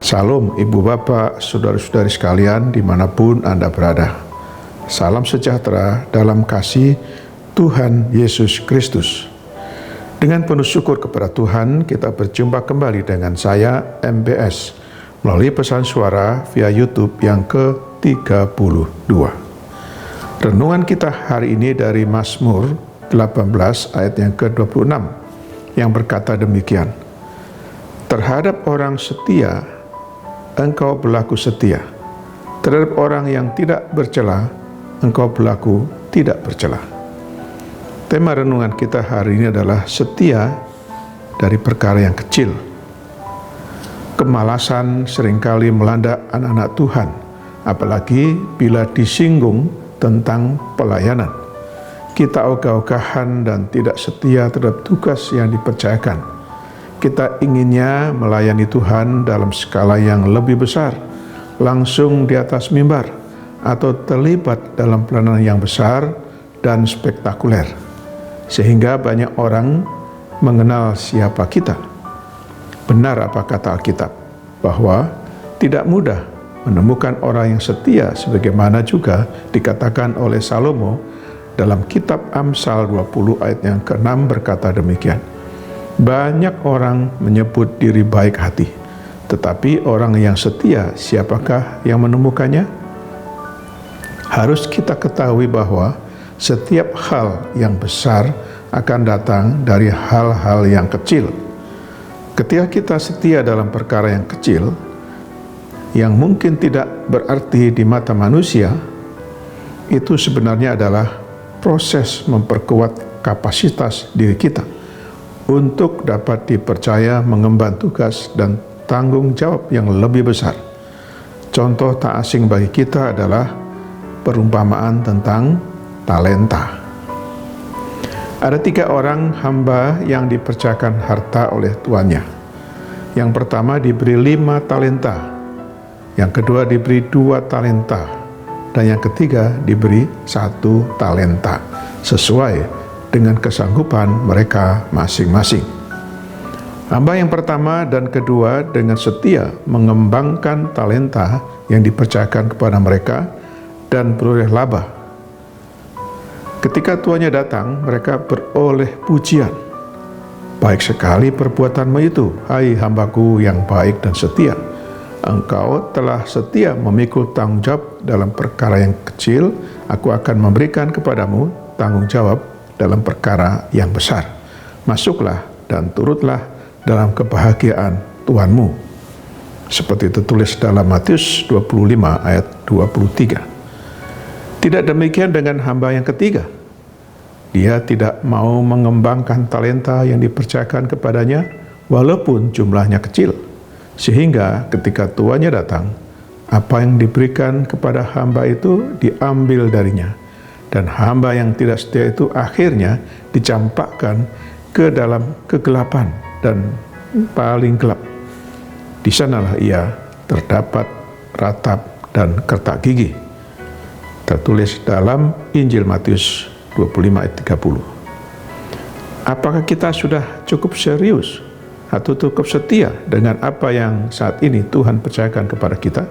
Salam Ibu Bapak, Saudara-saudari sekalian dimanapun Anda berada. Salam sejahtera dalam kasih Tuhan Yesus Kristus. Dengan penuh syukur kepada Tuhan, kita berjumpa kembali dengan saya MBS melalui pesan suara via YouTube yang ke-32. Renungan kita hari ini dari Mazmur 18 ayat yang ke-26 yang berkata demikian. Terhadap orang setia, engkau berlaku setia. Terhadap orang yang tidak bercela, engkau berlaku tidak bercela. Tema renungan kita hari ini adalah setia dari perkara yang kecil. Kemalasan seringkali melanda anak-anak Tuhan, apalagi bila disinggung tentang pelayanan. Kita ogah-ogahan dan tidak setia terhadap tugas yang dipercayakan. Kita inginnya melayani Tuhan dalam skala yang lebih besar, langsung di atas mimbar, atau terlibat dalam pelayanan yang besar dan spektakuler, sehingga banyak orang mengenal siapa kita. Benar apa kata Alkitab, bahwa tidak mudah menemukan orang yang setia, sebagaimana juga dikatakan oleh Salomo dalam kitab Amsal 20 ayat yang ke-6 berkata demikian. Banyak orang menyebut diri baik hati, tetapi orang yang setia, siapakah yang menemukannya? Harus kita ketahui bahwa setiap hal yang besar akan datang dari hal-hal yang kecil. Ketika kita setia dalam perkara yang kecil, yang mungkin tidak berarti di mata manusia, itu sebenarnya adalah proses memperkuat kapasitas diri kita untuk dapat dipercaya mengemban tugas dan tanggung jawab yang lebih besar. Contoh tak asing bagi kita adalah perumpamaan tentang talenta. Ada 3 orang hamba yang dipercayakan harta oleh tuannya. Yang pertama diberi 5 talenta, yang kedua diberi 2 talenta, dan yang ketiga diberi 1 talenta, sesuai dengan kesanggupan mereka masing-masing. Hamba yang pertama dan kedua dengan setia mengembangkan talenta yang dipercayakan kepada mereka dan beroleh laba. Ketika tuannya datang, mereka beroleh pujian. Baik sekali perbuatanmu itu, hai hambaku yang baik dan setia. Engkau telah setia memikul tanggung jawab dalam perkara yang kecil, aku akan memberikan kepadamu tanggung jawab dalam perkara yang besar. Masuklah dan turutlah dalam kebahagiaan Tuhanmu. Seperti tertulis dalam Matius 25 ayat 23. Tidak demikian dengan hamba yang ketiga. Dia tidak mau mengembangkan talenta yang dipercayakan kepadanya walaupun jumlahnya kecil. Sehingga ketika tuannya datang, apa yang diberikan kepada hamba itu diambil darinya. Dan hamba yang tidak setia itu akhirnya dicampakkan ke dalam kegelapan dan paling gelap. Di sanalah ia terdapat ratap dan kertak gigi. Tertulis dalam Injil Matius 25 ayat 30. Apakah kita sudah cukup serius atau cukup setia dengan apa yang saat ini Tuhan percayakan kepada kita?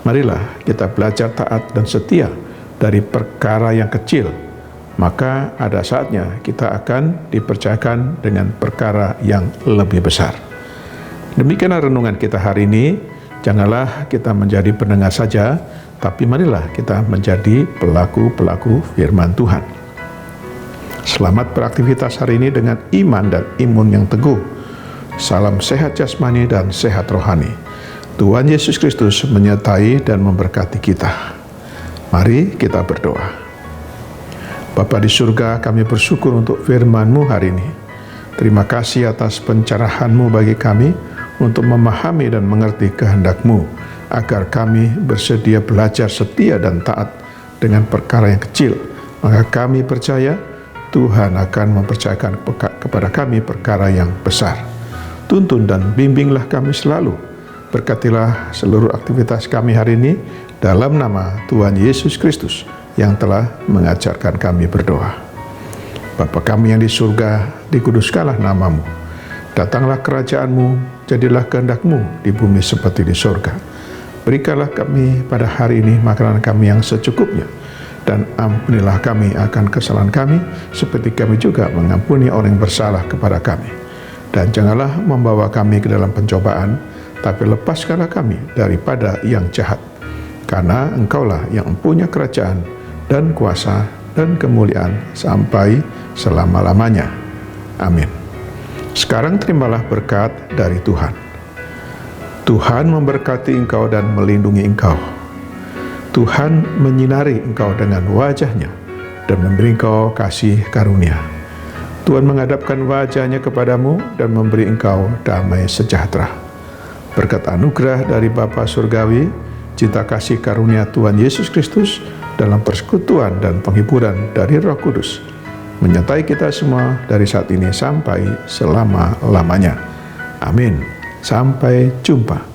Marilah kita belajar taat dan setia dari perkara yang kecil, maka ada saatnya kita akan dipercayakan dengan perkara yang lebih besar. Demikianlah renungan kita hari ini. Janganlah kita menjadi pendengar saja, tapi marilah kita menjadi pelaku-pelaku firman Tuhan. Selamat beraktivitas hari ini dengan iman dan imun yang teguh. Salam sehat jasmani dan sehat rohani. Tuhan Yesus Kristus menyertai dan memberkati kita. Mari kita berdoa. Bapa di surga, kami bersyukur untuk firman-Mu hari ini. Terima kasih atas pencerahan-Mu bagi kami untuk memahami dan mengerti kehendak-Mu, agar kami bersedia belajar setia dan taat dengan perkara yang kecil. Maka kami percaya Tuhan akan mempercayakan kepada kami perkara yang besar. Tuntun dan bimbinglah kami selalu. Berkatilah seluruh aktivitas kami hari ini dalam nama Tuhan Yesus Kristus yang telah mengajarkan kami berdoa. Bapa kami yang di surga, dikuduskanlah nama-Mu. Datanglah kerajaan-Mu, jadilah kehendak-Mu di bumi seperti di surga. Berikanlah kami pada hari ini makanan kami yang secukupnya, dan ampunilah kami akan kesalahan kami, seperti kami juga mengampuni orang yang bersalah kepada kami. Dan janganlah membawa kami ke dalam pencobaan, tapi lepaskanlah kami daripada yang jahat. Karena Engkaulah yang mempunyai kerajaan dan kuasa dan kemuliaan sampai selama-lamanya. Amin. Sekarang terimalah berkat dari Tuhan. Tuhan memberkati engkau dan melindungi engkau. Tuhan menyinari engkau dengan wajah-Nya dan memberi engkau kasih karunia. Tuhan menghadapkan wajah-Nya kepadamu dan memberi engkau damai sejahtera. Berkat anugerah dari Bapa Surgawi, cinta kasih karunia Tuhan Yesus Kristus, dalam persekutuan dan penghiburan dari Roh Kudus, menyertai kita semua dari saat ini sampai selama-lamanya. Amin. Sampai jumpa.